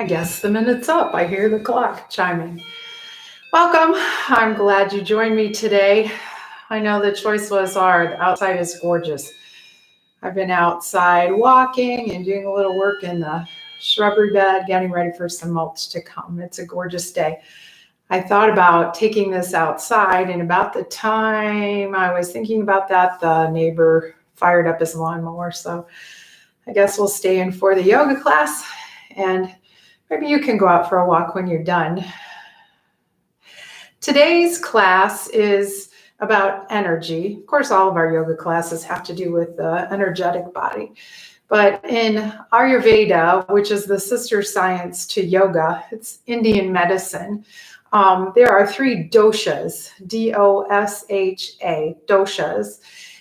I guess the minute's up. I hear the clock chiming. Welcome. I'm glad you joined me today. I know the choice was hard. Outside is gorgeous. I've been outside walking and doing a little work in the shrubbery bed, getting ready for some mulch to come. It's a gorgeous day. I thought about taking this outside, and about the time I was thinking about that, the neighbor fired up his lawnmower. So I guess we'll stay in for the yoga class, and maybe you can go out for a walk when you're done. Today's class is about energy. Of course, all of our yoga classes have to do with the energetic body. But in Ayurveda, which is the sister science to yoga, it's Indian medicine, there are 3 doshas, D-O-S-H-A, doshas.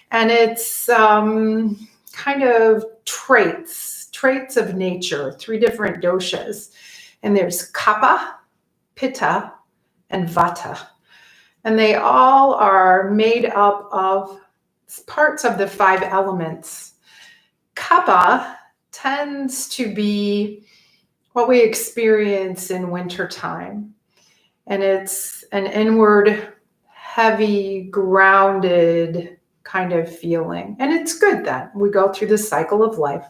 And it's kind of traits of nature, 3 different doshas. And there's Kapha, Pitta, and Vata. And they all are made up of parts of the 5 elements. Kapha tends to be what we experience in wintertime. And it's an inward, heavy, grounded kind of feeling. And it's good then. We go through the cycle of life.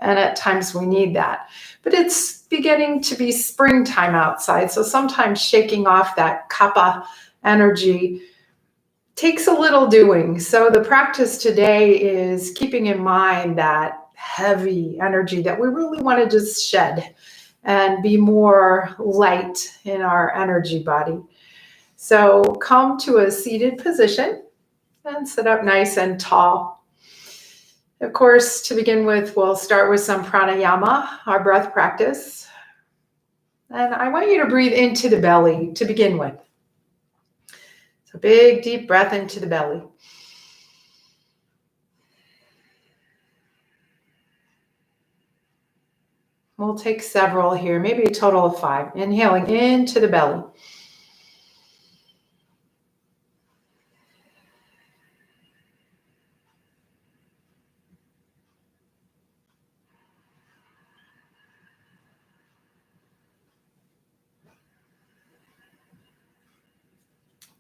And at times we need that. But it's beginning to be springtime outside. So sometimes shaking off that kapha energy takes a little doing. So the practice today is keeping in mind that heavy energy that we really want to just shed and be more light in our energy body. So come to a seated position and sit up nice and tall. Of course, to begin with, we'll start with some pranayama, our breath practice. And I want you to breathe into the belly to begin with. So big, deep breath into the belly. We'll take several here, maybe a total of 5. Inhaling into the belly.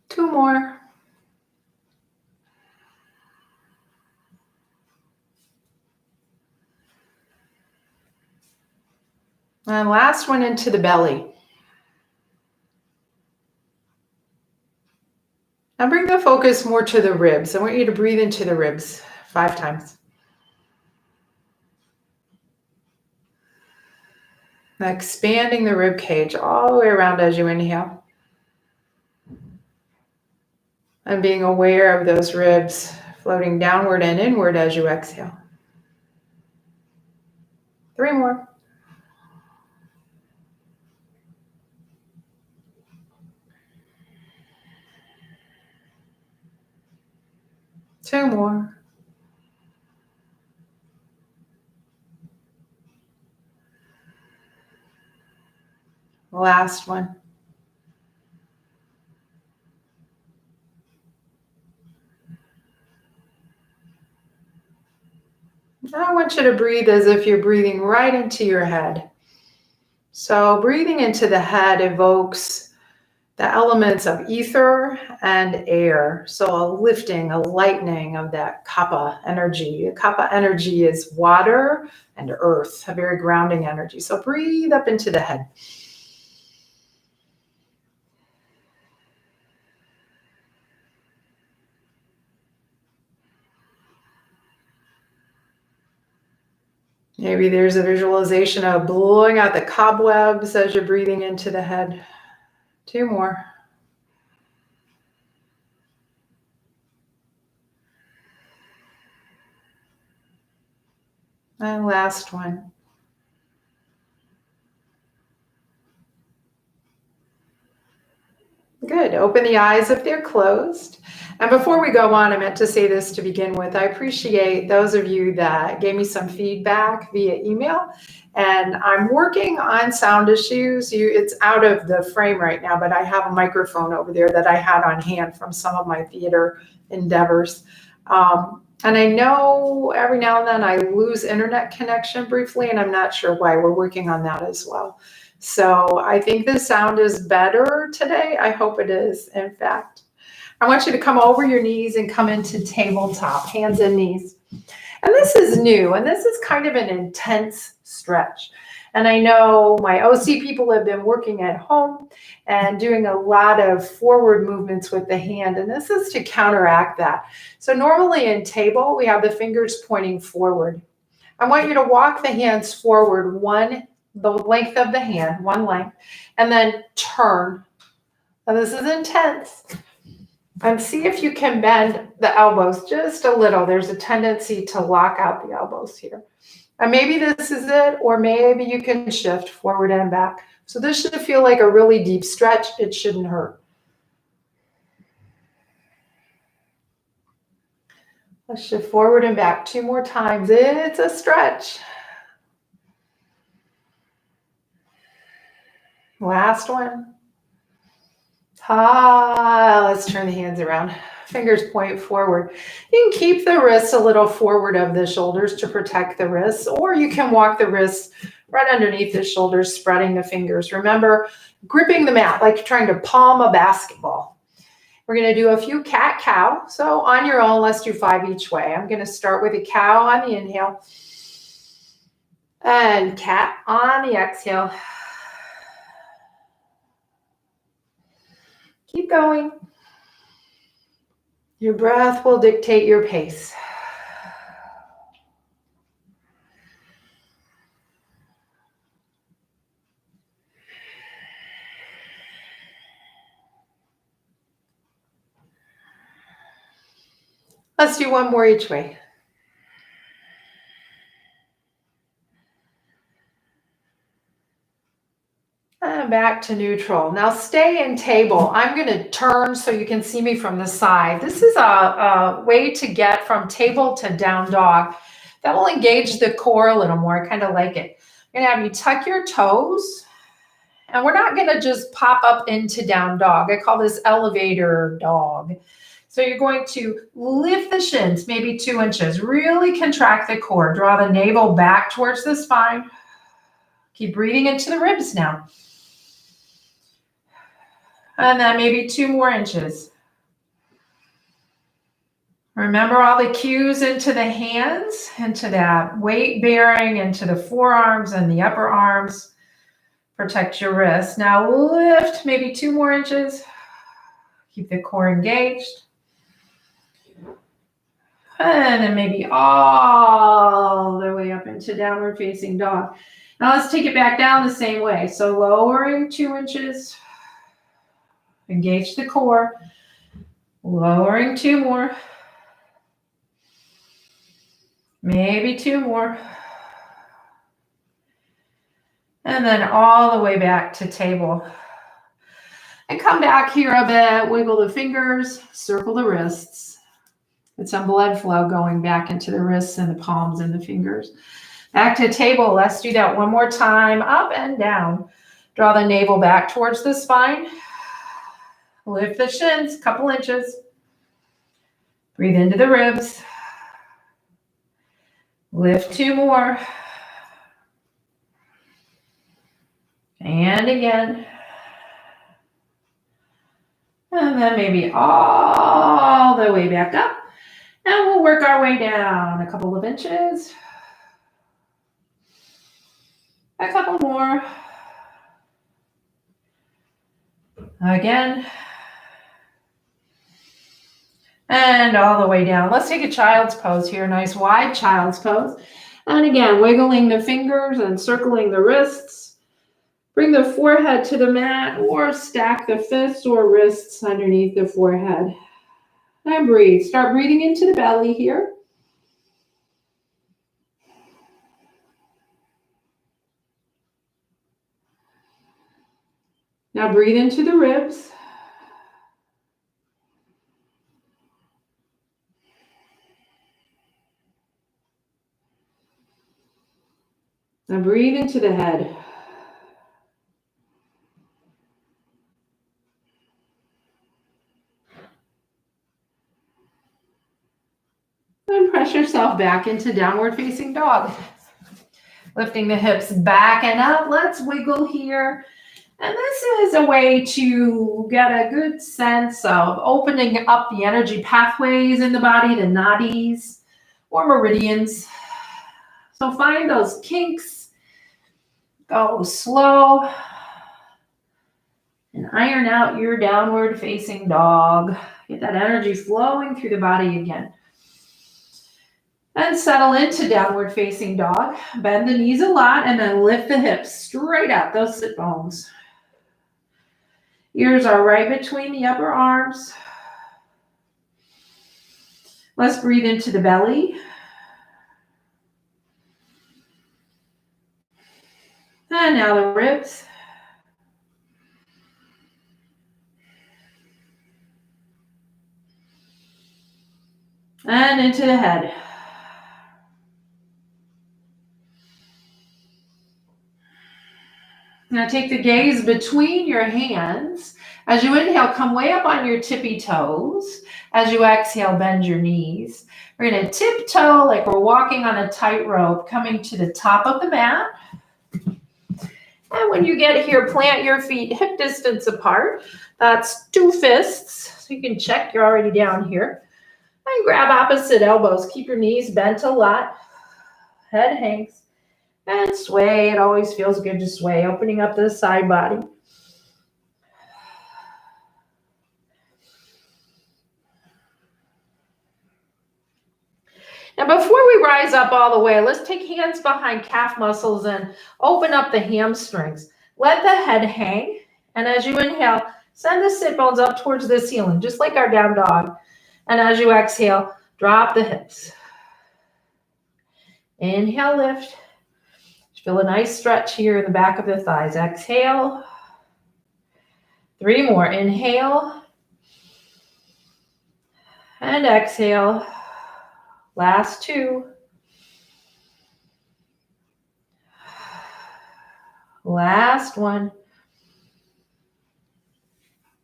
Two more. And last one into the belly. Now bring the focus more to the ribs. I want you to breathe into the ribs 5 times. Now expanding the rib cage all the way around as you inhale. And being aware of those ribs floating downward and inward as you exhale. 3 more. Two more. Last one. Now I want you to breathe as if you're breathing right into your head. So breathing into the head evokes the elements of ether and air. So a lifting, a lightening of that kapha energy. Kapha energy is water and earth, a very grounding energy. So breathe up into the head. Maybe there's a visualization of blowing out the cobwebs as you're breathing into the head. 2 more. And last one. Good. Open the eyes if they're closed. And before we go on, I meant to say this to begin with. I appreciate those of you that gave me some feedback via email. And I'm working on sound issues. It's out of the frame right now, but I have a microphone over there that I had on hand from some of my theater endeavors. And I know every now and then I lose internet connection briefly, and I'm not sure why. We're working on that as well. So I think the sound is better today. I hope it is, in fact. I want you to come over your knees and come into tabletop, hands and knees. And this is new, and this is kind of an intense stretch. And I know my OC people have been working at home and doing a lot of forward movements with the hand, and this is to counteract that. So normally in table, we have the fingers pointing forward. I want you to walk the hands forward the length of the hand, one length, and then turn. Now this is intense. And see if you can bend the elbows just a little. There's a tendency to lock out the elbows here. And maybe this is it, or maybe you can shift forward and back. So this should feel like a really deep stretch. It shouldn't hurt. Let's shift forward and back 2 more times. It's a stretch. Last one. Let's turn the hands around. Fingers point forward. You can keep the wrists a little forward of the shoulders to protect the wrists, or you can walk the wrists right underneath the shoulders, spreading the fingers. Remember, gripping the mat like you're trying to palm a basketball. We're going to do a few cat-cow. So on your own, let's do 5 each way. I'm going to start with a cow on the inhale and cat on the exhale. Keep going. Your breath will dictate your pace. Let's do 1 more each way. And back to neutral. Now stay in table. I'm going to turn so you can see me from the side. This is a way to get from table to down dog. That will engage the core a little more. I kind of like it. I'm going to have you tuck your toes. And we're not going to just pop up into down dog. I call this elevator dog. So you're going to lift the shins, maybe 2 inches. Really contract the core. Draw the navel back towards the spine. Keep breathing into the ribs now. And then maybe 2 more inches. Remember all the cues into the hands, into that weight bearing, into the forearms and the upper arms. Protect your wrists. Now lift maybe 2 more inches. Keep the core engaged. And then maybe all the way up into downward facing dog. Now let's take it back down the same way. So lowering 2 inches. Engage the core. Lowering 2 more. Maybe 2 more. And then all the way back to table. And come back here a bit. Wiggle the fingers. Circle the wrists. Get some blood flow going back into the wrists and the palms and the fingers. Back to table. Let's do that 1 more time. Up and down. Draw the navel back towards the spine. Lift the shins, couple inches. Breathe into the ribs. Lift 2 more. And again. And then maybe all the way back up. And we'll work our way down a couple of inches. A couple more. Again. And all the way down. Let's take a child's pose here. Nice wide child's pose. And again, wiggling the fingers and circling the wrists. Bring the forehead to the mat or stack the fists or wrists underneath the forehead. And breathe. Start breathing into the belly here. Now breathe into the ribs. Now breathe into the head. And yourself back into downward facing dog. Lifting the hips back and up. Let's wiggle here. And this is a way to get a good sense of opening up the energy pathways in the body, the nadis or meridians. So find those kinks, go slow, and iron out your downward facing dog. Get that energy flowing through the body again. And settle into downward facing dog. Bend the knees a lot and then lift the hips straight up, those sit bones. Ears are right between the upper arms. Let's breathe into the belly. And now the ribs. And into the head. Now take the gaze between your hands. As you inhale, come way up on your tippy toes. As you exhale, bend your knees. We're going to tiptoe like we're walking on a tightrope, coming to the top of the mat. And when you get here, plant your feet hip distance apart. That's 2 fists. So you can check you're already down here. And grab opposite elbows. Keep your knees bent a lot. Head hangs. And sway. It always feels good to sway, opening up the side body. Now, before we rise up all the way, let's take hands behind calf muscles and open up the hamstrings. Let the head hang. And as you inhale, send the sit bones up towards the ceiling, just like our down dog. And as you exhale, drop the hips. Inhale, lift. Feel a nice stretch here in the back of the thighs. Exhale. 3 more. Inhale. And exhale. Last 2. Last 1.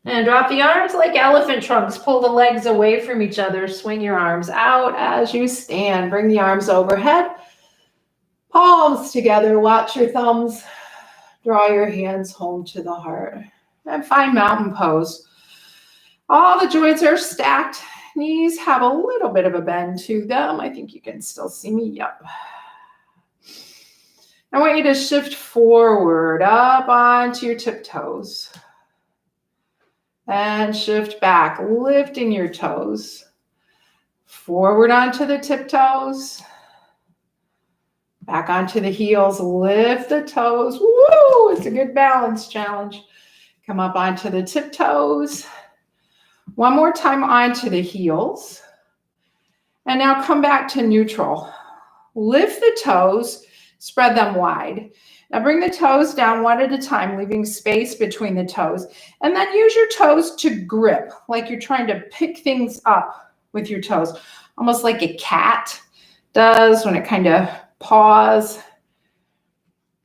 And drop the arms like elephant trunks. Pull the legs away from each other. Swing your arms out as you stand. Bring the arms overhead. Palms together, watch your thumbs, draw your hands home to the heart, and find mountain pose. All the joints are stacked, knees have a little bit of a bend to them. I think you can still see me, yep. I want you to shift forward, up onto your tiptoes, and shift back, lifting your toes, forward onto the tiptoes, back onto the heels, lift the toes. Woo! It's a good balance challenge. Come up onto the tiptoes. One more time onto the heels. And now come back to neutral. Lift the toes, spread them wide. Now bring the toes down one at a time, leaving space between the toes. And then use your toes to grip, like you're trying to pick things up with your toes, almost like a cat does when it kind of paws.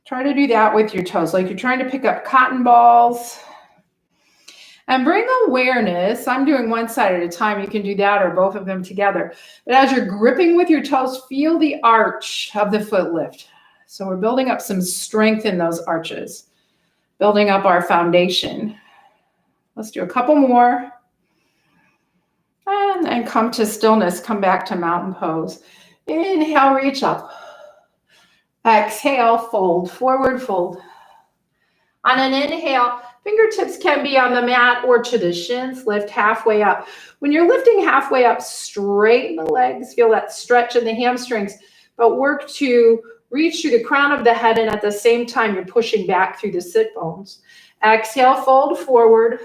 Try to do that with your toes, like you're trying to pick up cotton balls. And bring awareness. I'm doing one side at a time. You can do that or both of them together. But as you're gripping with your toes, feel the arch of the foot lift. So we're building up some strength in those arches, building up our foundation. Let's do a couple more. And then come to stillness. Come back to mountain pose. Inhale, reach up. Exhale, fold, forward fold. On an inhale, fingertips can be on the mat or to the shins. Lift halfway up. When you're lifting halfway up, straighten the legs. Feel that stretch in the hamstrings, but work to reach through the crown of the head, and at the same time, you're pushing back through the sit bones. Exhale, fold forward.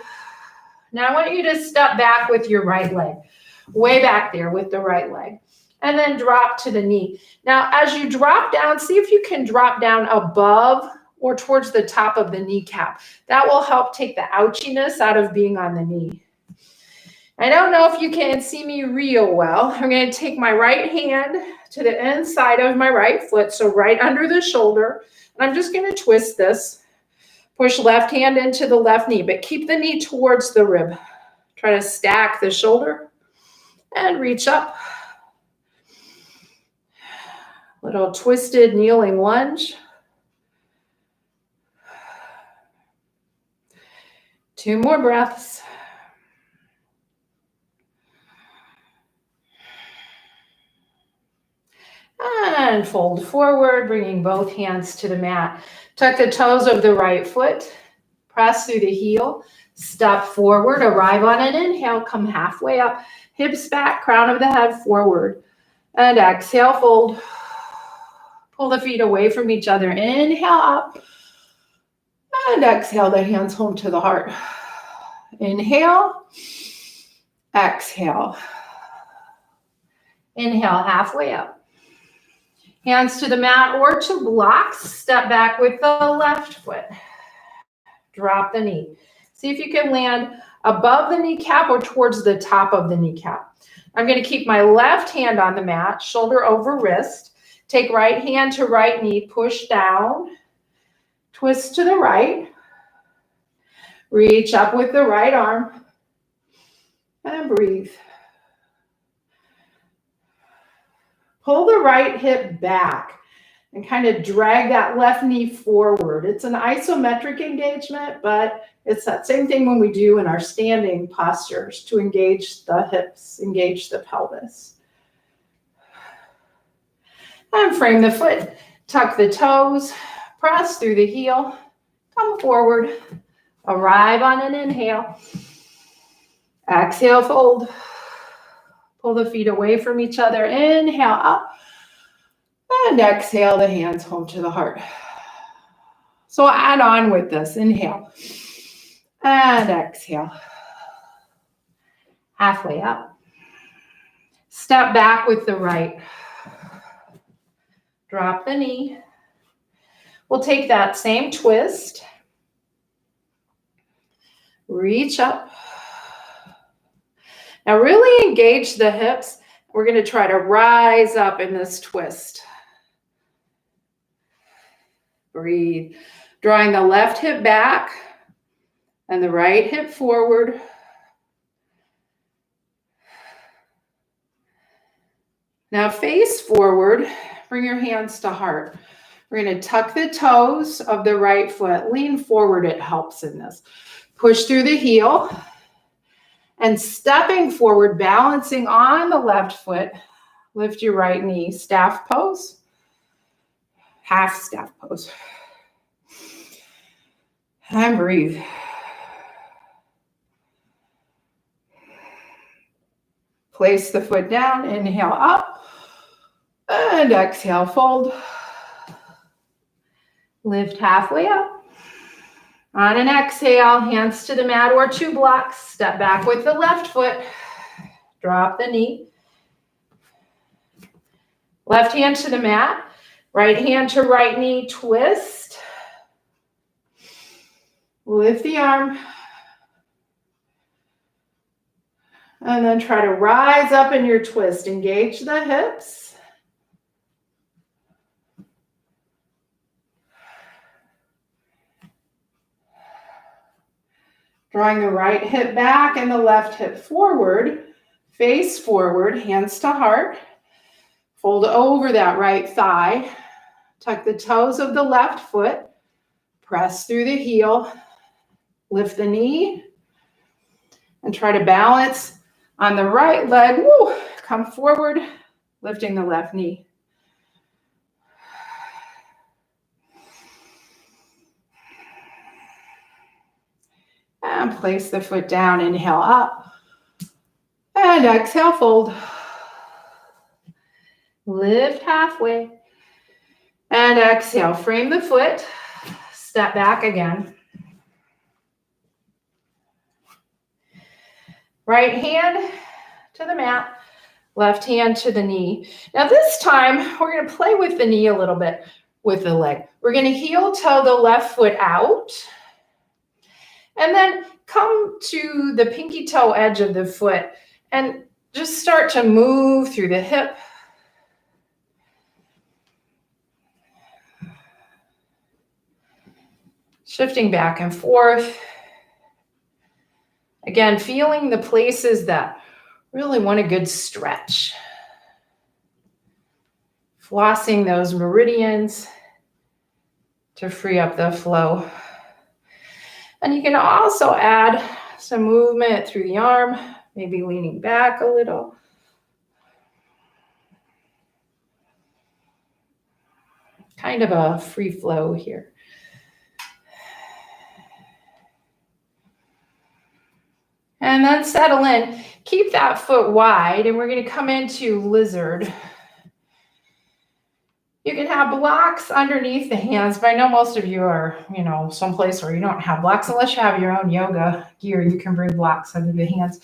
Now I want you to step back with your right leg, way back there with the right leg. And then drop to the knee. Now, as you drop down, see if you can drop down above or towards the top of the kneecap. That will help take the ouchiness out of being on the knee. I don't know if you can see me real well. I'm going to take my right hand to the inside of my right foot, so right under the shoulder. And I'm just going to twist this. Push left hand into the left knee, but keep the knee towards the rib. Try to stack the shoulder and reach up. Little twisted kneeling lunge. 2 more breaths. And fold forward, bringing both hands to the mat. Tuck the toes of the right foot. Press through the heel. Step forward, arrive on an inhale. Come halfway up. Hips back, crown of the head forward. And exhale, fold. Pull the feet away from each other. Inhale up. And exhale, the hands home to the heart. Inhale. Exhale. Inhale, halfway up. Hands to the mat or to blocks. Step back with the left foot. Drop the knee. See if you can land above the kneecap or towards the top of the kneecap. I'm going to keep my left hand on the mat, shoulder over wrist. Take right hand to right knee, push down. Twist to the right. Reach up with the right arm. And breathe. Pull the right hip back and kind of drag that left knee forward. It's an isometric engagement, but it's that same thing when we do in our standing postures to engage the hips, engage the pelvis. And frame the foot, tuck the toes, press through the heel, come forward, arrive on an inhale. Exhale, fold. Pull the feet away from each other. Inhale up. And exhale, the hands home to the heart. So add on with this. Inhale. And exhale. Halfway up. Step back with the right. Drop the knee. We'll take that same twist. Reach up. Now really engage the hips. We're going to try to rise up in this twist. Breathe. Drawing the left hip back and the right hip forward. Now face forward. Bring your hands to heart. We're going to tuck the toes of the right foot. Lean forward. It helps in this. Push through the heel. And stepping forward, balancing on the left foot, lift your right knee, staff pose, half staff pose. And breathe. Place the foot down, inhale up, and exhale, fold. Lift halfway up. On an exhale, hands to the mat or to blocks. Step back with the left foot. Drop the knee. Left hand to the mat. Right hand to right knee. Twist. Lift the arm. And then try to rise up in your twist. Engage the hips. Drawing the right hip back and the left hip forward, face forward, hands to heart. Fold over that right thigh. Tuck the toes of the left foot. Press through the heel. Lift the knee. And try to balance on the right leg. Woo! Come forward, lifting the left knee. And place the foot down, inhale up. And exhale, fold. Lift halfway. And exhale, frame the foot. Step back again. Right hand to the mat, left hand to the knee. Now this time, we're going to play with the knee a little bit with the leg. We're going to heel toe the left foot out. And then come to the pinky toe edge of the foot and just start to move through the hip. Shifting back and forth. Again, feeling the places that really want a good stretch. flossing those meridians to free up the flow. And you can also add some movement through the arm, maybe leaning back a little. Kind of a free flow here. And then settle in. Keep that foot wide, and we're going to come into lizard. You can have blocks underneath the hands, but I know most of you are, someplace where you don't have blocks. Unless you have your own yoga gear, you can bring blocks under the hands.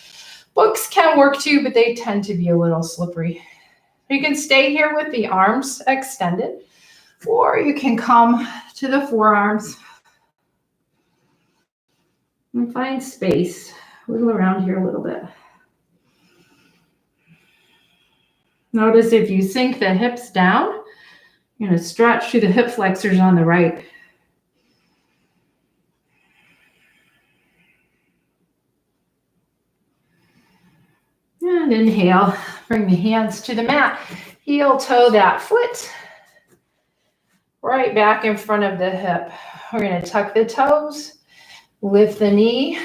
Books can work too, but they tend to be a little slippery. You can stay here with the arms extended, or you can come to the forearms and find space. Wiggle around here a little bit. Notice if you sink the hips down, you're going to stretch through the hip flexors on the right. And inhale, bring the hands to the mat. Heel toe that foot right back in front of the hip. We're going to tuck the toes, lift the knee,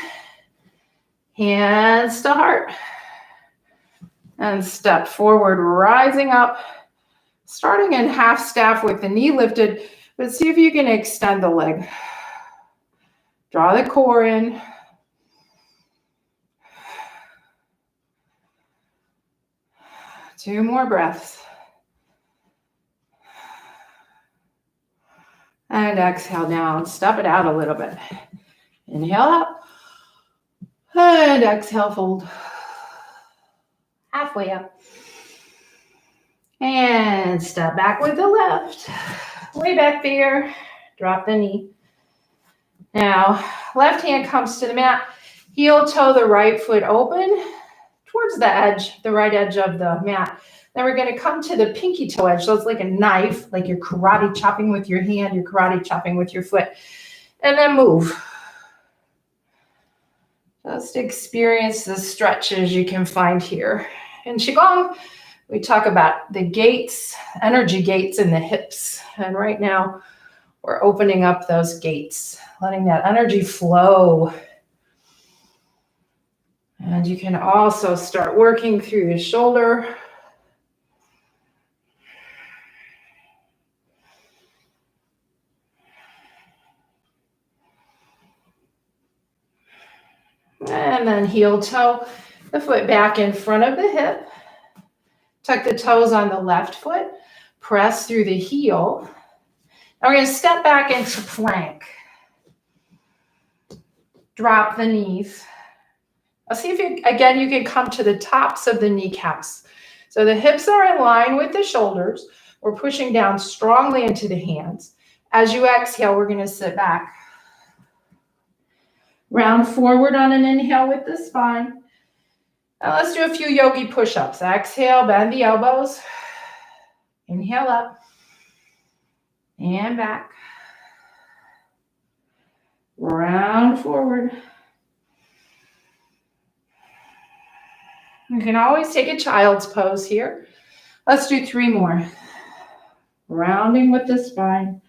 hands to heart, and step forward, rising up. Starting in half staff with the knee lifted, but see if you can extend the leg. Draw the core in. Two more breaths. And exhale down. Step it out a little bit. Inhale up. And exhale, fold. Halfway up. And step back with the left. Way back there. Drop the knee. Now, left hand comes to the mat. Heel toe the right foot open towards the edge, the right edge of the mat. Then we're going to come to the pinky toe edge. So it's like a knife, like you're karate chopping with your hand, you're karate chopping with your foot. And then move. Just experience the stretches you can find here. In Qigong, we talk about the gates, energy gates in the hips. And right now, we're opening up those gates, letting that energy flow. And you can also start working through the shoulder. And then heel toe, the foot back in front of the hip. Tuck the toes on the left foot. Press through the heel. Now we're going to step back into plank. Drop the knees. I'll see if you can come to the tops of the kneecaps. So the hips are in line with the shoulders. We're pushing down strongly into the hands. As you exhale, we're going to sit back. Round forward on an inhale with the spine. Now let's do a few yogi push-ups. Exhale, bend the elbows. Inhale up. And back. Round forward. You can always take a child's pose here. Let's do 3 more. Rounding with the spine.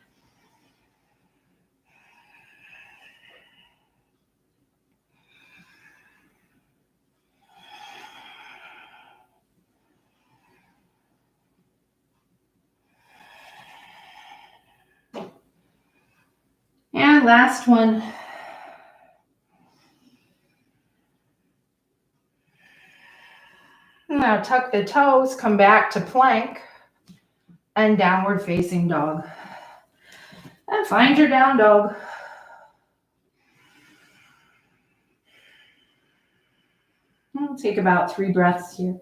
And last one. Now tuck the toes, come back to plank and downward facing dog. And find your down dog. We'll take about 3 breaths here.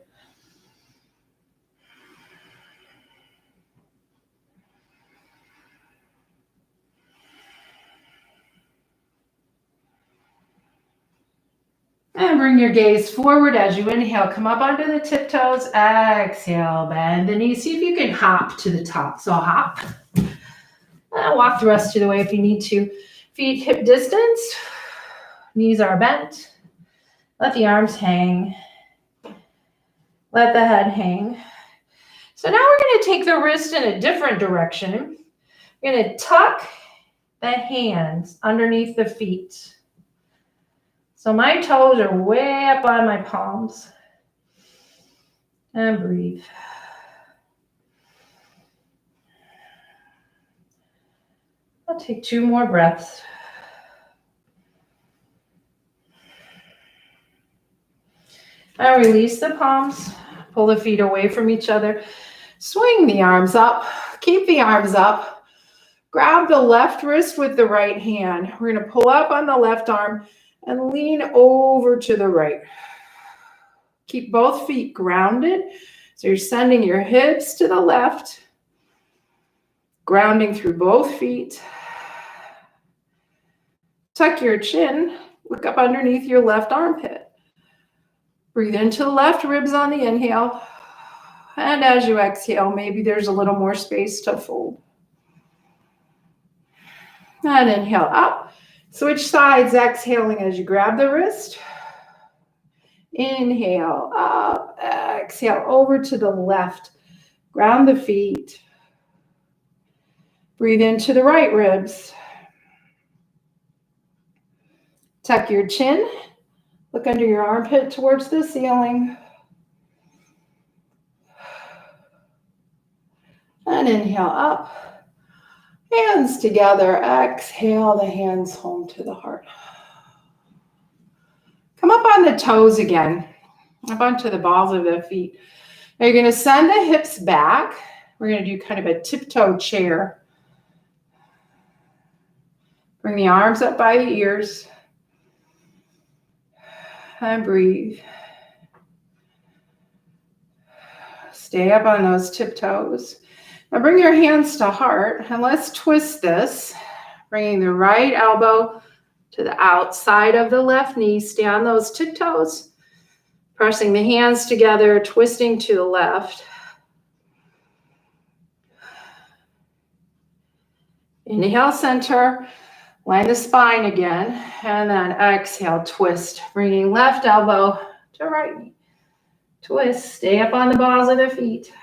And bring your gaze forward as you inhale. Come up onto the tiptoes. Exhale, bend the knees. See if you can hop to the top. So hop. And walk the rest of the way if you need to. Feet hip distance. Knees are bent. Let the arms hang. Let the head hang. So now we're going to take the wrist in a different direction. We're going to tuck the hands underneath the feet. So my toes are way up on my palms. And breathe. I'll take 2 more breaths. And release the palms. Pull the feet away from each other. Swing the arms up. Keep the arms up. Grab the left wrist with the right hand. We're going to pull up on the left arm and lean over to the right. Keep both feet grounded. So you're sending your hips to the left, grounding through both feet. Tuck your chin. Look up underneath your left armpit. Breathe into the left ribs on the inhale. And as you exhale, maybe there's a little more space to fold. And inhale up. Switch sides, exhaling as you grab the wrist. Inhale up, exhale over to the left. Ground the feet. Breathe into the right ribs. Tuck your chin. Look under your armpit towards the ceiling. And inhale up. Hands together. Exhale the hands home to the heart. Come up on the toes again. Up onto the balls of the feet. Now you're going to send the hips back. We're going to do kind of a tiptoe chair. Bring the arms up by the ears. And breathe. Stay up on those tiptoes. Now bring your hands to heart and let's twist this. Bringing the right elbow to the outside of the left knee. Stay on those tiptoes. Pressing the hands together, twisting to the left. Inhale, center. Line the spine again, and then exhale, twist. Bringing left elbow to right knee. Twist, stay up on the balls of the feet.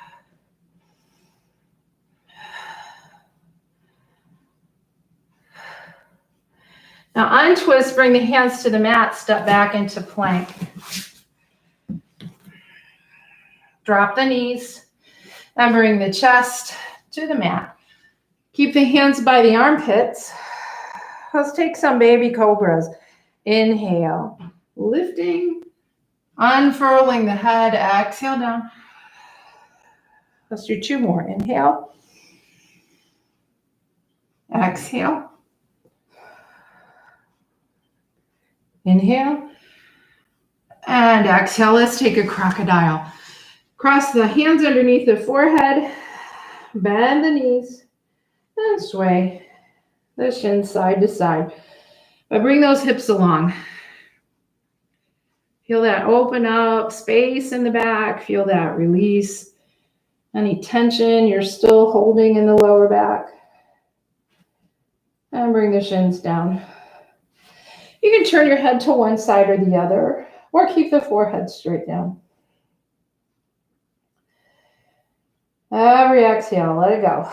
Now untwist, bring the hands to the mat, step back into plank. Drop the knees, and bring the chest to the mat. Keep the hands by the armpits. Let's take some baby cobras. Inhale, lifting, unfurling the head, exhale down. Let's do 2 more. Inhale, exhale, inhale, and exhale. Let's take a crocodile. Cross the hands underneath the forehead, bend the knees, and sway the shins side to side. But bring those hips along. Feel that open up, space in the back. Feel that release. Any tension you're still holding in the lower back. And bring the shins down. You can turn your head to one side or the other, or keep the forehead straight down. Every exhale, let it go.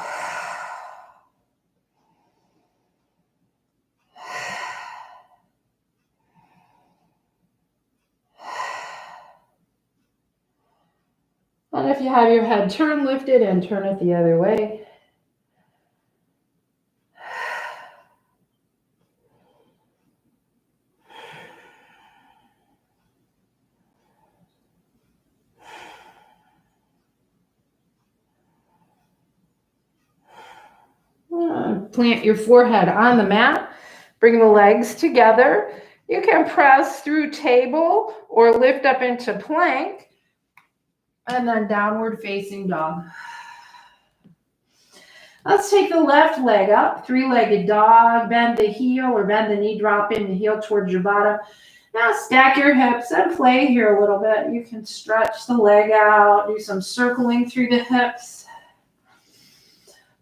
And if you have your head turned, lift it and turn it the other way. Plant your forehead on the mat. Bring the legs together. You can press through table or lift up into plank. And then downward facing dog. Let's take the left leg up, 3-legged dog. Bend the heel or bend the knee, drop in the heel towards your bottom. Now stack your hips and play here a little bit. You can stretch the leg out, do some circling through the hips.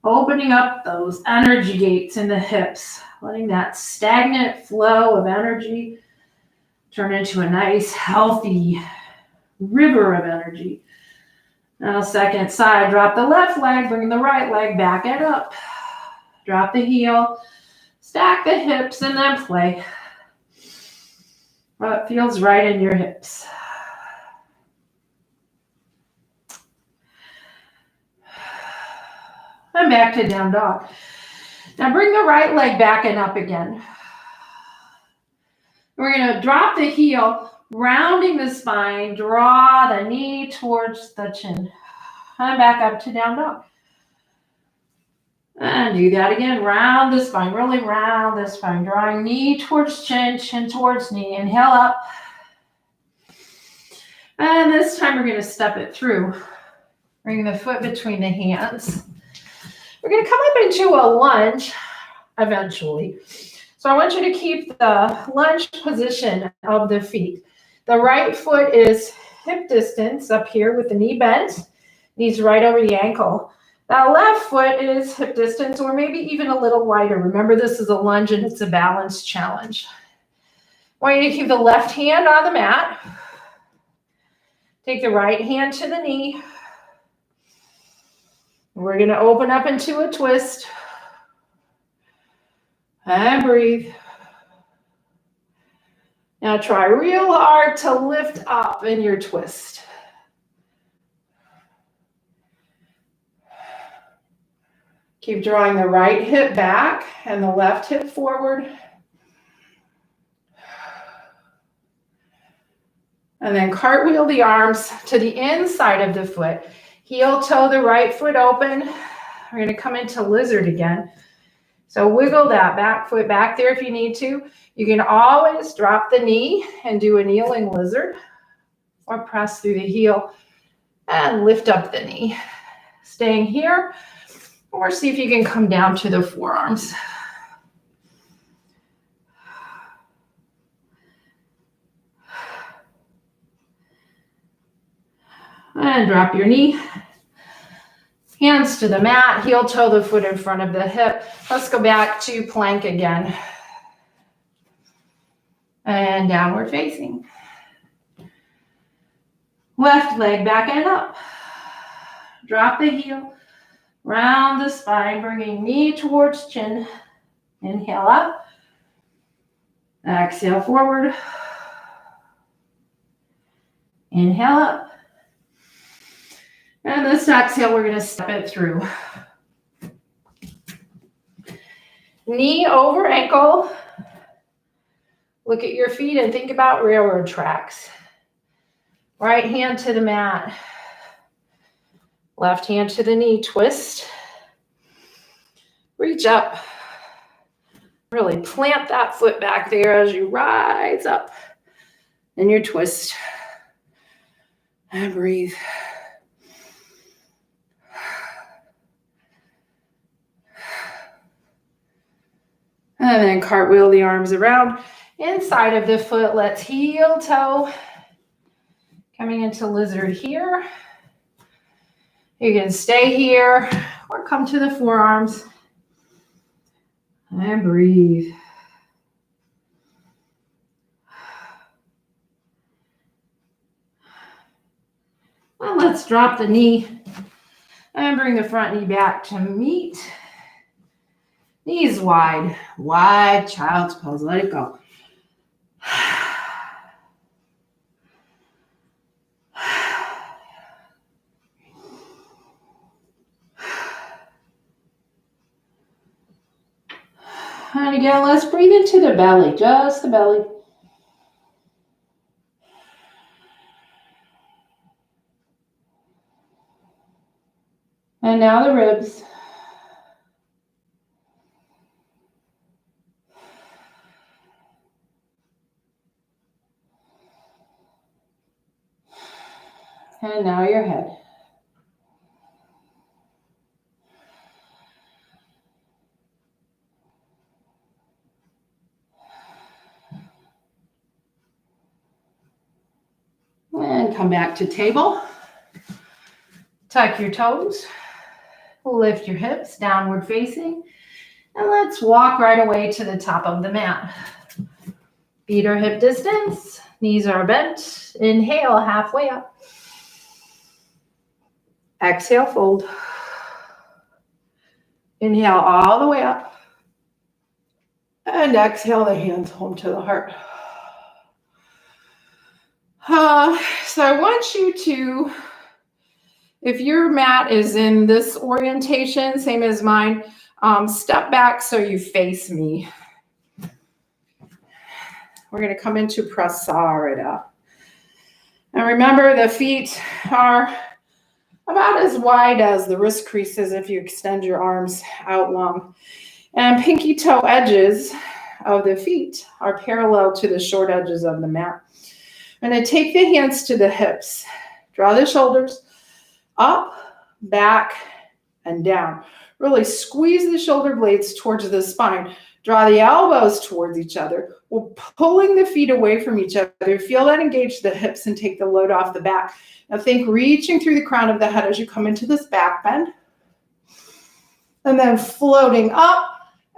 Opening up those energy gates in the hips, letting that stagnant flow of energy turn into a nice, healthy river of energy. Now second side, drop the left leg, bring the right leg back and up. Drop the heel, stack the hips, and then play. What feels right in your hips. And back to down dog. Now bring the right leg back and up again. We're going to drop the heel, rounding the spine, draw the knee towards the chin. And back up to down dog. And do that again. Round the spine, really round the spine. Drawing knee towards chin, chin towards knee. Inhale up. And this time we're going to step it through. Bring the foot between the hands. We're going to come up into a lunge eventually. So I want you to keep the lunge position of the feet. The right foot is hip distance up here with the knee bent. Knees right over the ankle. That left foot is hip distance or maybe even a little wider. Remember, this is a lunge and it's a balance challenge. I want you to keep the left hand on the mat. Take the right hand to the knee. We're going to open up into a twist. And breathe. Now try real hard to lift up in your twist. Keep drawing the right hip back and the left hip forward. And then cartwheel the arms to the inside of the foot. Heel toe the right foot open. We're going to come into lizard again. So wiggle that back foot back there if you need to. You can always drop the knee and do a kneeling lizard or press through the heel and lift up the knee. Staying here or see if you can come down to the forearms. And drop your knee. Hands to the mat, heel toe the foot in front of the hip. Let's go back to plank again. And downward facing. Left leg back and up. Drop the heel. Round the spine, bringing knee towards chin. Inhale up. Exhale forward. Inhale up. And this exhale, we're going to step it through. Knee over ankle. Look at your feet and think about railroad tracks. Right hand to the mat. Left hand to the knee, twist. Reach up. Really plant that foot back there as you rise up in your twist. And breathe. And then cartwheel the arms around. Inside of the foot, let's heel toe. Coming into lizard here. You can stay here or come to the forearms. And breathe. Well, let's drop the knee and bring the front knee back to meet. Knees wide, wide child's pose. Let it go. And again, let's breathe into the belly, just the belly. And now the ribs. And now your head. And come back to table. Tuck your toes. Lift your hips, downward facing. And let's walk right away to the top of the mat. Feet are hip distance. Knees are bent. Inhale, halfway up. Exhale, fold. Inhale all the way up. And exhale the hands home to the heart. So I want you to, if your mat is in this orientation, same as mine, step back so you face me. We're going to come into Prasarita. And remember, the feet are about as wide as the wrist creases if you extend your arms out long. And pinky toe edges of the feet are parallel to the short edges of the mat. I'm going to take the hands to the hips. Draw the shoulders up, back, and down. Really squeeze the shoulder blades towards the spine. Draw the elbows towards each other. We're pulling the feet away from each other. Feel that engage the hips and take the load off the back. Now think reaching through the crown of the head as you come into this back bend. And then floating up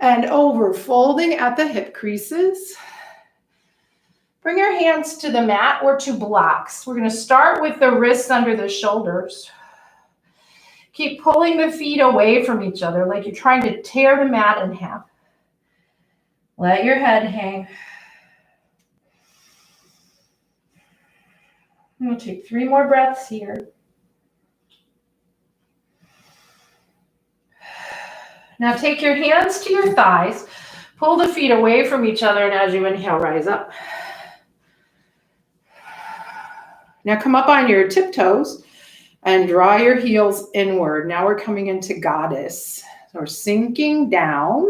and over, folding at the hip creases. Bring your hands to the mat or to blocks. We're going to start with the wrists under the shoulders. Keep pulling the feet away from each other like you're trying to tear the mat in half. Let your head hang. We'll take 3 more breaths here. Now take your hands to your thighs. Pull the feet away from each other, and as you inhale, rise up. Now come up on your tiptoes and draw your heels inward. Now we're coming into Goddess. So we're sinking down.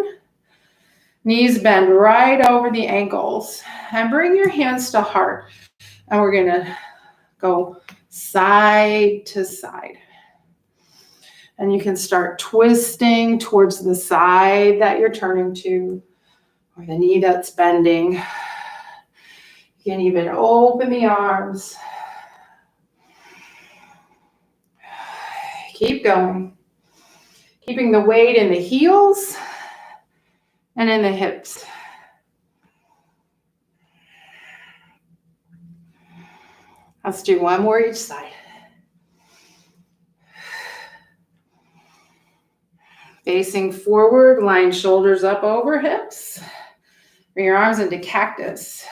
Knees bend right over the ankles. And bring your hands to heart. And we're going to go side to side. And you can start twisting towards the side that you're turning to, or the knee that's bending. You can even open the arms. Keep going. Keeping the weight in the heels and in the hips. Let's do 1 more each side. Facing forward, line shoulders up over hips. Bring your arms into cactus.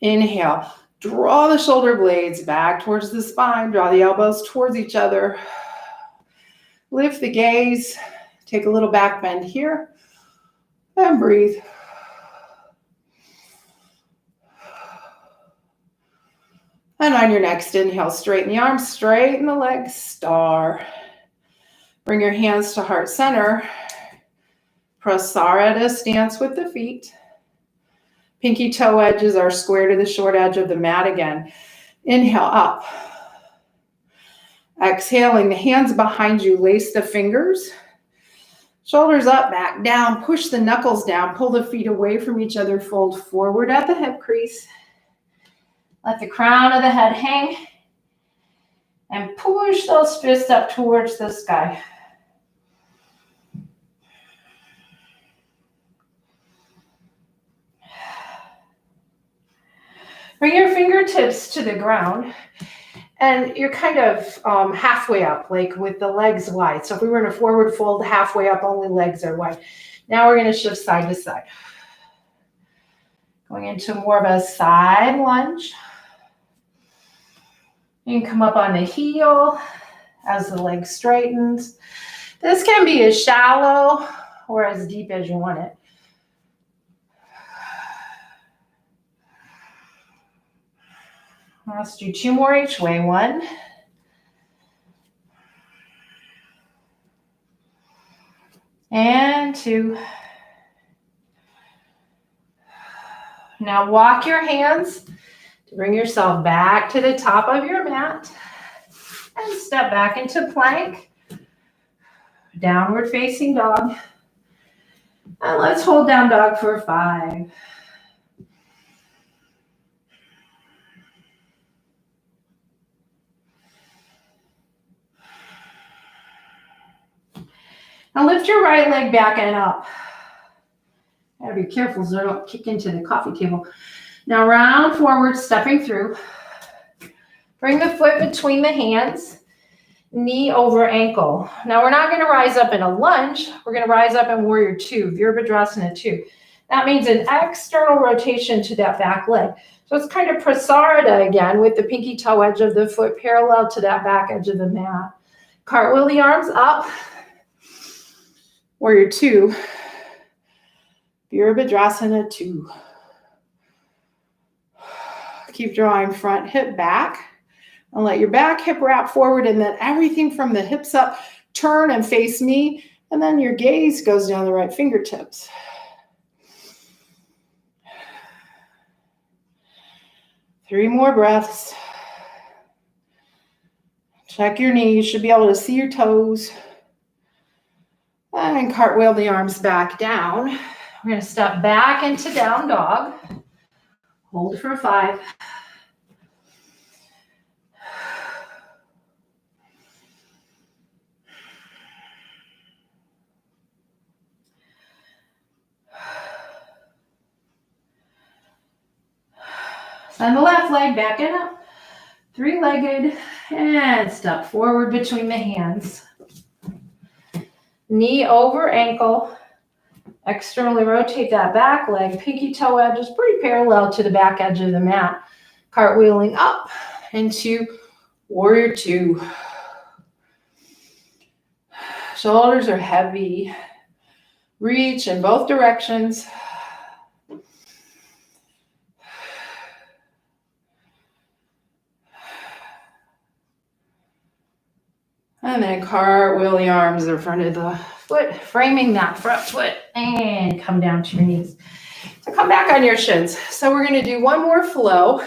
Inhale. Draw the shoulder blades back towards the spine. Draw the elbows towards each other. Lift the gaze. Take a little back bend here. And breathe. And on your next inhale, straighten the arms, straighten the legs, star. Bring your hands to heart center. Prasarita stance with the feet. Pinky toe edges are square to the short edge of the mat again. Inhale up. Exhaling, the hands behind you, lace the fingers. Shoulders up, back down, push the knuckles down, pull the feet away from each other, fold forward at the hip crease. Let the crown of the head hang. And push those fists up towards the sky. Bring your fingertips to the ground, and you're kind of halfway up, like with the legs wide. So if we were in a forward fold, halfway up, only legs are wide. Now we're going to shift side to side. Going into more of a side lunge. You can come up on the heel as the leg straightens. This can be as shallow or as deep as you want it. Let's do 2 more each way. 1. And 2. Now walk your hands to bring yourself back to the top of your mat. And step back into plank. Downward facing dog. And let's hold down dog for 5. Now lift your right leg back and up. Gotta be careful so I don't kick into the coffee table. Now round forward, stepping through. Bring the foot between the hands knee over ankle. Now we're not going to rise up in a lunge. We're going to rise up in warrior two, Virabhadrasana 2. That means an external rotation to that back leg. So it's kind of prasarada again with the pinky toe edge of the foot parallel to that back edge of the mat. Cartwheel the arms up. Warrior two, Virabhadrasana 2. Keep drawing front hip back. And let your back hip wrap forward, and then everything from the hips up, turn and face me, and then your gaze goes down the right fingertips. Three more breaths. Check your knees. You should be able to see your toes. And cartwheel the arms back down. We're going to step back into down dog. Hold for 5. Send the left leg back and up. 3-legged, and step forward between the hands. Knee over ankle. Externally rotate that back leg. Pinky toe edge is pretty parallel to the back edge of the mat. Cartwheeling up into warrior two. Shoulders are heavy. Reach in both directions. And then cartwheel the arms in front of the foot, framing that front foot, and come down to your knees. So come back on your shins. So we're going to do one more flow.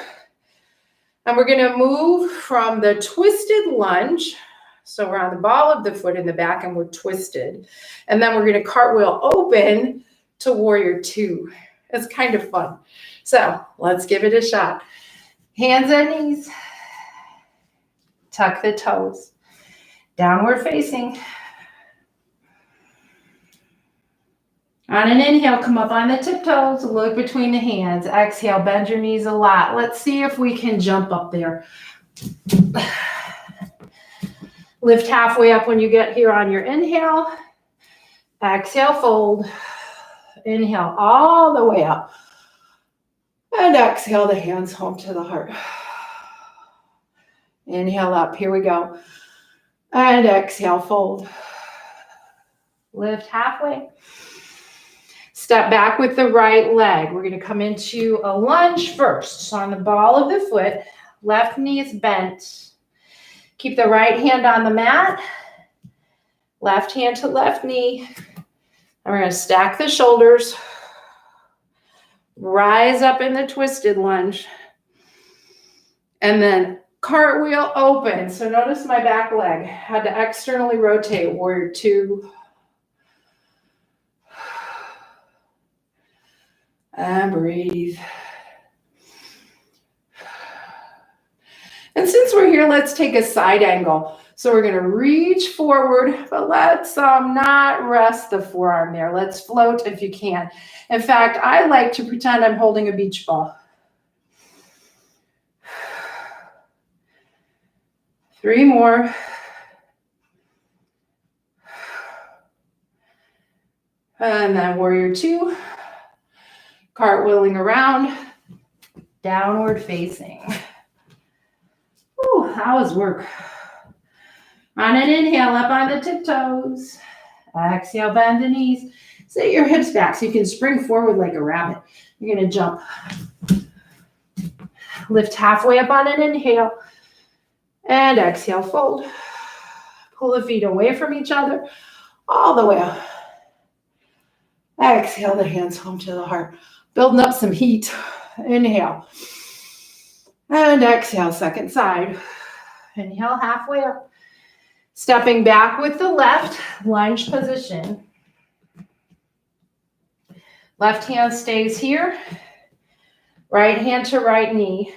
And we're going to move from the twisted lunge. So we're on the ball of the foot in the back and we're twisted. And then we're going to cartwheel open to warrior two. It's kind of fun. So let's give it a shot. Hands and knees. Tuck the toes. Downward facing. On an inhale, come up on the tiptoes, look between the hands. Exhale, bend your knees a lot. Let's see if we can jump up there. Lift halfway up when you get here on your inhale. Exhale, fold. Inhale all the way up. And exhale the hands home to the heart. Inhale up, here we go. And exhale, fold. Lift halfway. Step back with the right leg. We're going to come into a lunge first. So on the ball of the foot, left knee is bent. Keep the right hand on the mat. Left hand to left knee. And we're going to stack the shoulders. Rise up in the twisted lunge. And then cartwheel open. So notice my back leg. Had to externally rotate. Warrior two. And breathe. And since we're here, let's take a side angle. So we're going to reach forward, but let's not rest the forearm there. Let's float if you can. In fact, I like to pretend I'm holding a beach ball. 3 more. And then warrior two. Cartwheeling around. Downward facing. Ooh, that was work. On an inhale, up on the tiptoes. Exhale, bend the knees. Sit your hips back so you can spring forward like a rabbit. You're going to jump. Lift halfway up on an inhale. And exhale, fold. Pull the feet away from each other. All the way up. Exhale the hands home to the heart. Building up some heat. Inhale. And exhale, second side. Inhale, halfway up. Stepping back with the left, lunge position. Left hand stays here. Right hand to right knee.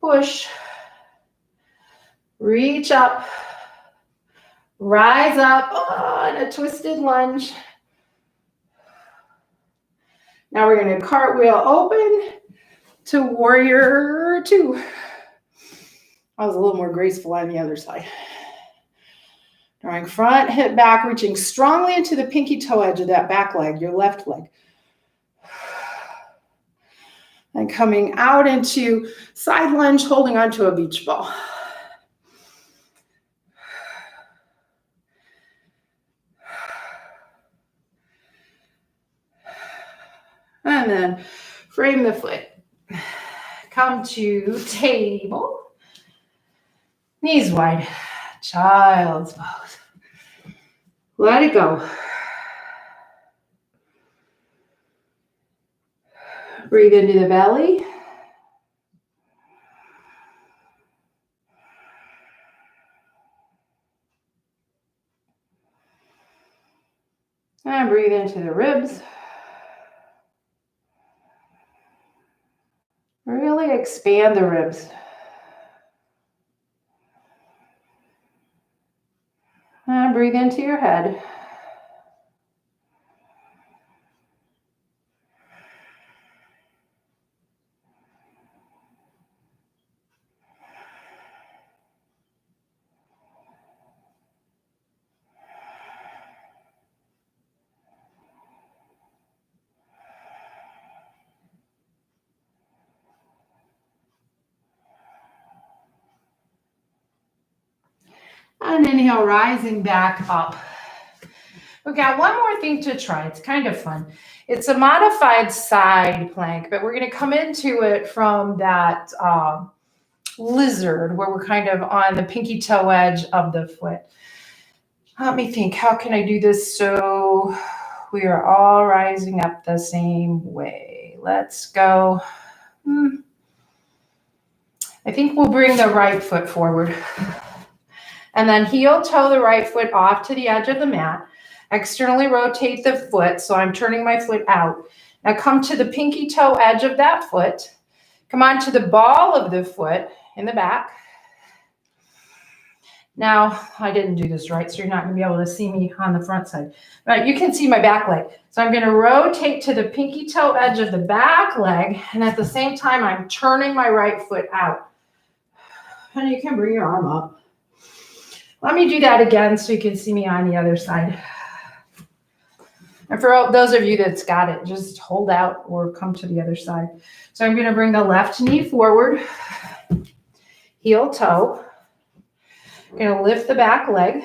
Push. Reach up. Rise up on a twisted lunge. Now we're going to cartwheel open to warrior two. I was a little more graceful on the other side. Drawing front hip back, reaching strongly into the pinky toe edge of that back leg, your left leg. And coming out into side lunge, holding onto a beach ball. And then frame the foot. Come to table. Knees wide. Child's pose. Let it go. Breathe into the belly. And breathe into the ribs. Really expand the ribs. And breathe into your head. And inhale, rising back up. We got one more thing to try. It's kind of fun. It's a modified side plank, but we're going to come into it from that lizard where we're kind of on the pinky toe edge of the foot. Let me think, how can I do this so we are all rising up the same way? Let's go. I think we'll bring the right foot forward. And then heel toe the right foot off to the edge of the mat. Externally rotate the foot, so I'm turning my foot out. Now come to the pinky toe edge of that foot. Come on to the ball of the foot in the back. Now, I didn't do this right, so you're not going to be able to see me on the front side. But you can see my back leg. So I'm going to rotate to the pinky toe edge of the back leg, and at the same time, I'm turning my right foot out. And you can bring your arm up. Let me do that again so you can see me on the other side. And for those of you that's got it, just hold out or come to the other side. So I'm going to bring the left knee forward, heel toe. I'm going to lift the back leg.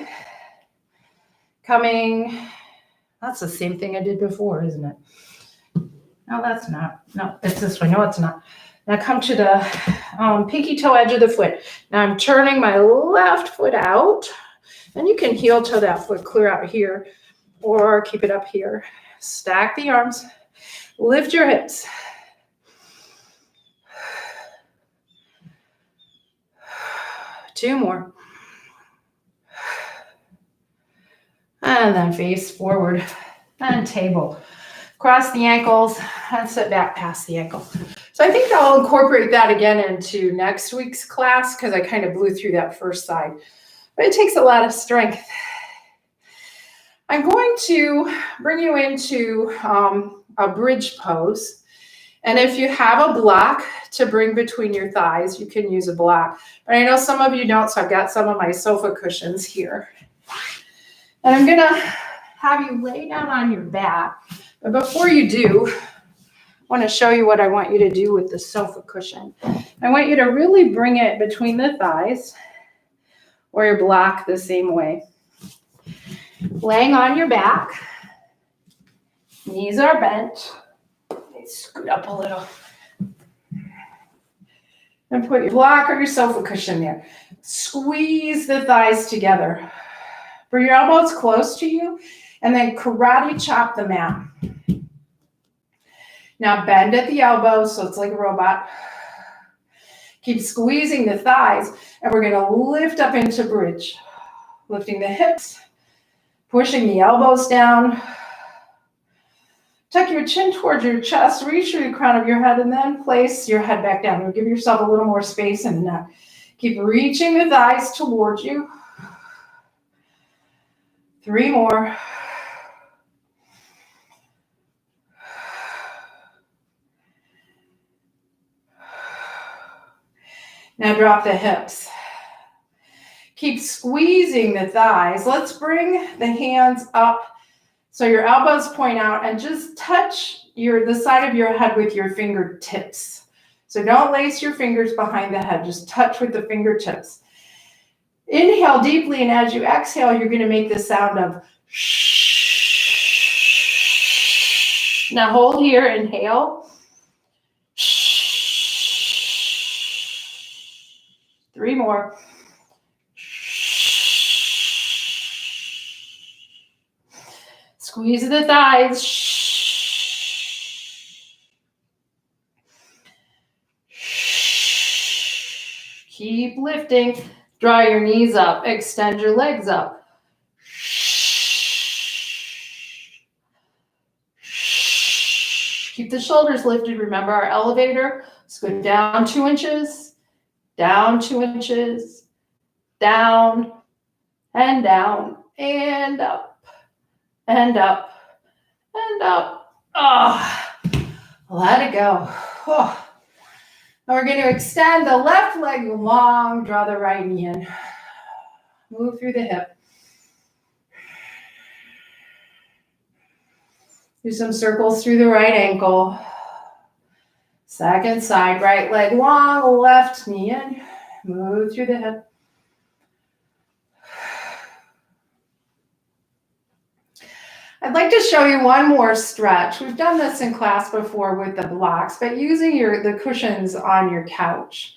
That's the same thing I did before, isn't it? No, that's not. No, it's this way. No, it's not. Now come to the pinky toe edge of the foot. Now I'm turning my left foot out. And you can heel toe that foot clear out here or keep it up here. Stack the arms. Lift your hips. Two more. And then face forward and table. Cross the ankles and sit back past the ankle. So I think I'll incorporate that again into next week's class because I kind of blew through that first side. But it takes a lot of strength. I'm going to bring you into a bridge pose. And if you have a block to bring between your thighs, you can use a block. But I know some of you don't, so I've got some of my sofa cushions here. And I'm going to have you lay down on your back. But before you do, I want to show you what I want you to do with the sofa cushion. I want you to really bring it between the thighs or your block the same way. Laying on your back, knees are bent. Scoot up a little. And put your block or your sofa cushion there. Squeeze the thighs together. Bring your elbows close to you and then karate chop the mat. Now bend at the elbows so it's like a robot. Keep squeezing the thighs and we're going to lift up into bridge. Lifting the hips, pushing the elbows down. Tuck your chin towards your chest, reach through the crown of your head, and then place your head back down. Give yourself a little more space in the neck. Keep reaching the thighs towards you. 3 more. Now drop the hips. Keep squeezing the thighs. Let's bring the hands up so your elbows point out and just touch the side of your head with your fingertips. So don't lace your fingers behind the head, just touch with the fingertips. Inhale deeply, and as you exhale, you're going to make the sound of shh. Now hold here, inhale. Shh. 3 more. Squeeze the thighs. Keep lifting. Draw your knees up. Extend your legs up. Keep the shoulders lifted. Remember our elevator. Let's go down 2 inches, down 2 inches, down, and up. And up, and up. Oh, let it go. Oh. Now we're going to extend the left leg long, draw the right knee in. Move through the hip. Do some circles through the right ankle. Second side, right leg long, left knee in. Move through the hip. I'd like to show you one more stretch. We've done this in class before with the blocks, but using the cushions on your couch.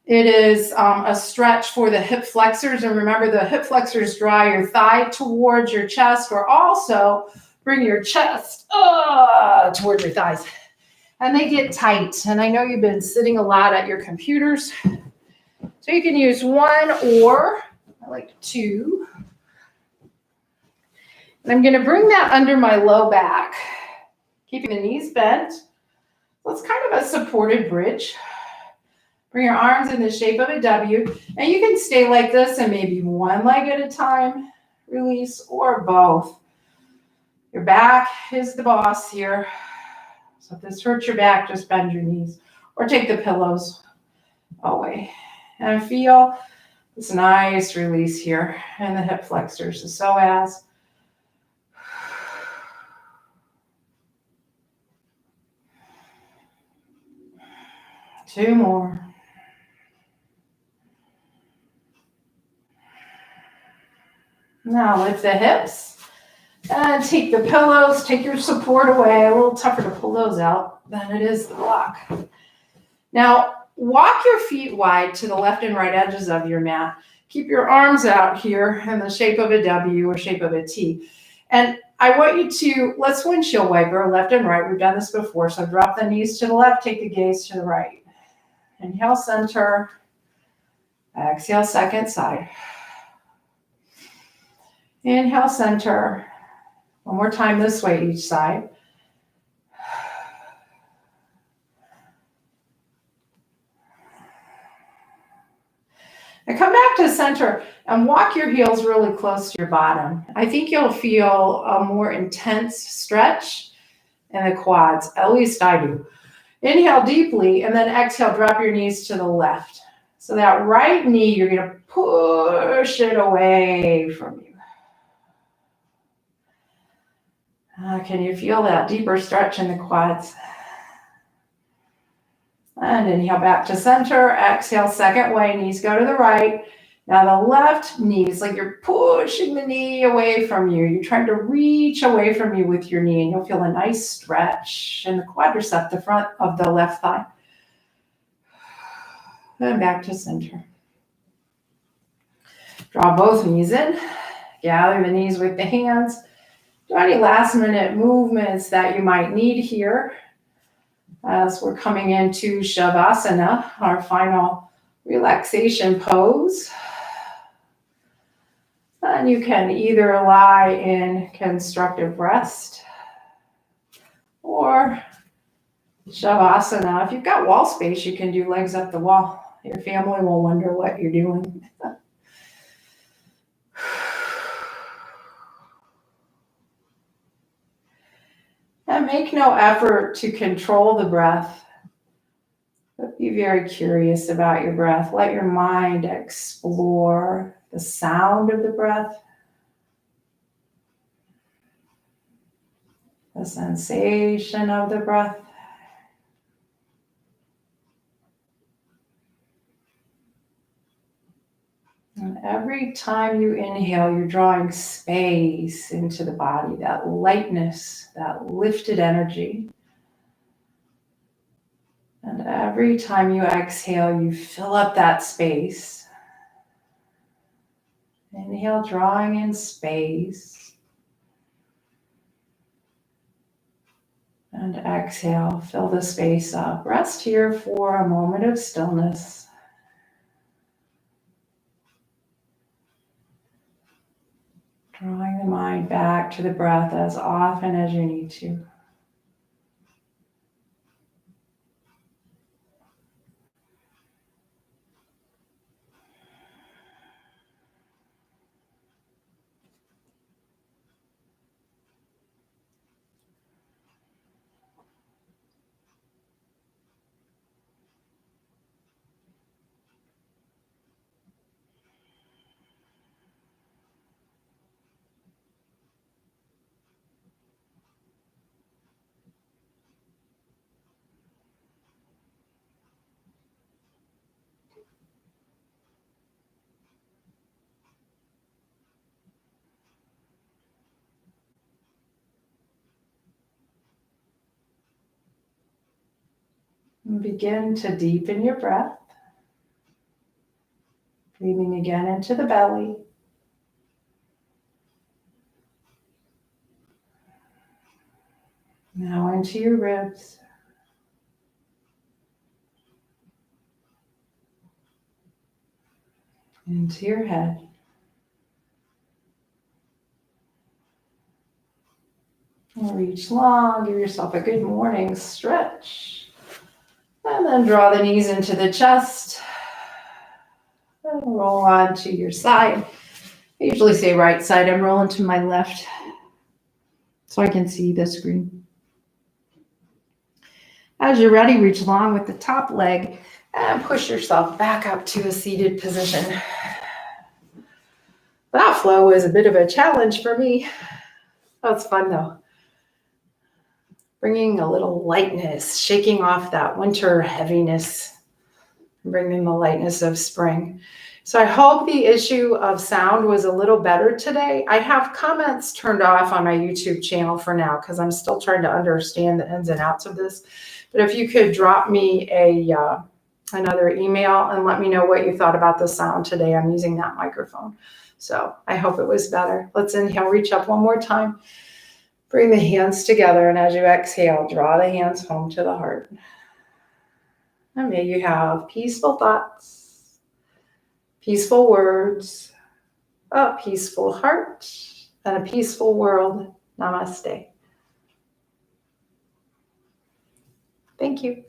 It is a stretch for the hip flexors. And remember, the hip flexors draw your thigh towards your chest, or also bring your chest towards your thighs. And they get tight. And I know you've been sitting a lot at your computers. So you can use 1 or I like 2. And I'm going to bring that under my low back, keeping the knees bent. So it's kind of a supported bridge. Bring your arms in the shape of a W. And you can stay like this and maybe one leg at a time, release, or both. Your back is the boss here. So if this hurts your back, just bend your knees or take the pillows away. And feel this nice release here in the hip flexors, the psoas. 2 more. Now lift the hips and take the pillows, take your support away. A little tougher to pull those out than it is the block. Now walk your feet wide to the left and right edges of your mat. Keep your arms out here in the shape of a W or shape of a T. And I want you to, let's windshield wiper left and right. We've done this before. So drop the knees to the left, take the gaze to the right. Inhale, center. Exhale, second side. Inhale, center. One more time this way, each side. And come back to center and walk your heels really close to your bottom. I think you'll feel a more intense stretch in the quads. At least I do. Inhale deeply, and then exhale, drop your knees to the left. So that right knee, you're going to push it away from you. Can you feel that deeper stretch in the quads? And inhale back to center. Exhale, second way, knees go to the right. Now the left knee is like you're pushing the knee away from you. You're trying to reach away from you with your knee, and you'll feel a nice stretch in the quadricep, the front of the left thigh. And back to center. Draw both knees in. Gather the knees with the hands. Do any last minute movements that you might need here as we're coming into Shavasana, our final relaxation pose. And you can either lie in constructive rest or Shavasana. If you've got wall space, you can do legs up the wall. Your family will wonder what you're doing. And make no effort to control the breath, but be very curious about your breath. Let your mind explore the sound of the breath, the sensation of the breath. And every time you inhale, you're drawing space into the body, that lightness, that lifted energy. And every time you exhale, you fill up that space. Inhale, drawing in space. And exhale, fill the space up. Rest here for a moment of stillness. Drawing the mind back to the breath as often as you need to. And begin to deepen your breath. Breathing again into the belly. Now into your ribs. Into your head. And reach long, give yourself a good morning stretch. And then draw the knees into the chest. And roll on to your side. I usually say right side, I'm rolling to my left so I can see the screen. As you're ready, reach long with the top leg and push yourself back up to a seated position. That flow was a bit of a challenge for me. That's fun though. Bringing a little lightness, shaking off that winter heaviness, bringing the lightness of spring. So I hope the issue of sound was a little better today. I have comments turned off on my YouTube channel for now because I'm still trying to understand the ins and outs of this. But if you could drop me another email and let me know what you thought about the sound today. I'm using that microphone. So I hope it was better. Let's inhale, reach up one more time. Bring the hands together, and as you exhale, draw the hands home to the heart. And may you have peaceful thoughts, peaceful words, a peaceful heart, and a peaceful world. Namaste. Thank you.